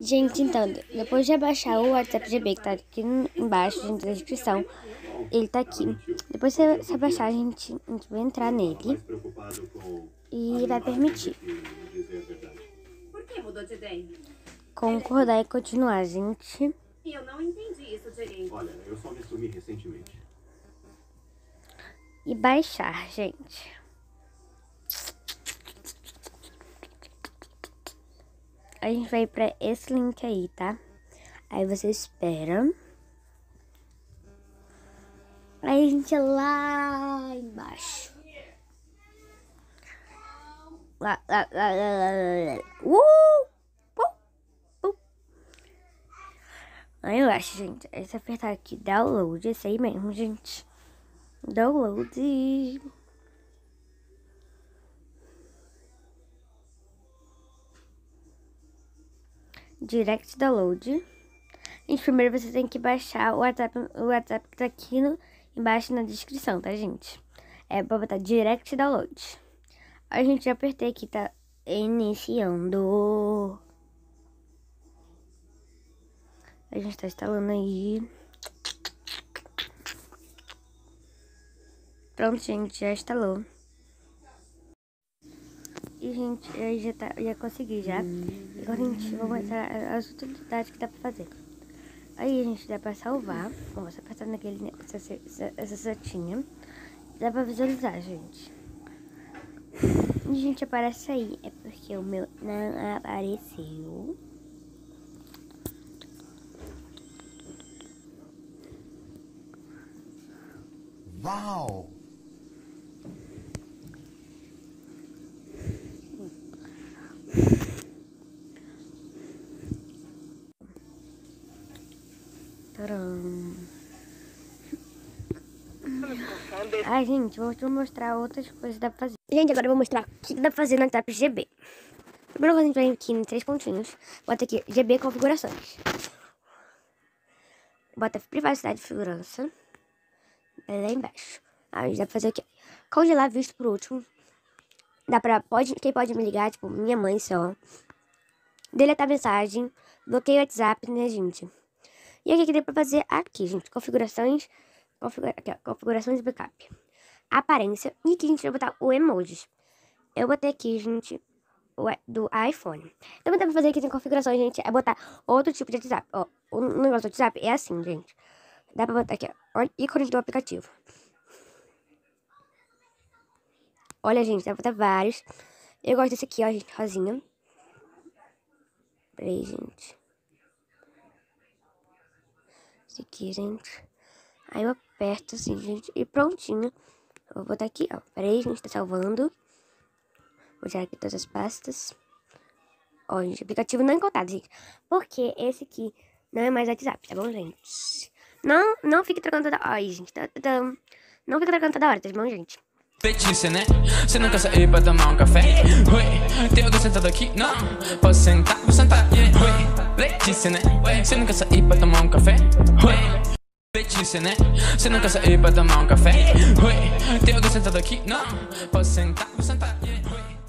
Gente, então, depois de abaixar o WhatsApp GB, que tá aqui embaixo, gente, na descrição, ele tá aqui. Depois que você abaixar, a gente vai entrar nele e vai permitir. Por que mudou de ideia? Concordar e continuar, gente. Eu não entendi isso direito. Olha, eu só me sumi recentemente. E baixar, gente. A gente vai pra esse link aí, tá? Aí você espera. Aí a gente é lá embaixo. Lá. Aí eu acho, gente. Aí você apertar aqui, download. Esse aí mesmo, gente. Download. Direct download. Gente, primeiro você tem que baixar o WhatsApp que tá aqui embaixo na descrição, tá, gente? É pra botar direct download. A gente já apertei aqui, tá iniciando. A gente tá instalando aí. Pronto, gente, já instalou. E, gente, eu já consegui já. Agora, gente, vou mostrar as utilidades que dá pra fazer. Aí, a gente dá pra salvar. Ó, você apertar naquele, essa setinha. Dá pra visualizar, gente. E, gente, aparece aí. É porque o meu não apareceu. Uau! Tcharam. Ai, gente, vou te mostrar outras coisas que dá pra fazer. Gente, agora eu vou mostrar o que dá pra fazer no WhatsApp GB. Primeiro, a gente vai aqui em 3 pontinhos. Bota aqui GB configurações. Bota privacidade e segurança. Vai lá embaixo. Aí dá pra fazer o quê? Congelar visto por último. Dá pra... quem pode me ligar, tipo, minha mãe só. Deletar mensagem. Bloqueio o WhatsApp, né, gente? E o que dá pra fazer aqui, gente? Configurações. Aqui, ó, configurações e backup. Aparência. E aqui a gente vai botar o emojis. Eu botei aqui, gente, do iPhone. Também dá pra fazer aqui em configurações, gente, é botar outro tipo de WhatsApp. Ó, o negócio do WhatsApp é assim, gente. Dá pra botar aqui, ó, ícone do aplicativo. Olha, gente, dá pra botar vários. Eu gosto desse aqui, ó, gente, rosinha. Peraí, gente. Esse aqui, gente. Aí eu aperto assim, gente, e prontinho. Eu vou botar aqui, ó. Peraí, gente, tá salvando. Vou tirar aqui todas as pastas. Ó, gente, aplicativo não encontrado, gente. Porque esse aqui não é mais WhatsApp, tá bom, gente? Não fique trocando toda hora. Ó, gente, não fique trocando toda hora, tá bom, gente? Letícia, né? Você não quer sair pra tomar um café? Oi, tem alguém sentado aqui? Não, posso sentar, vou sentar. Oi, Letícia, né? Você não quer sair pra tomar um café? Oi, Letícia, né? Você não quer sair pra tomar um café? Oi, tem alguém sentado aqui? Não, posso sentar, vou sentar. Oi.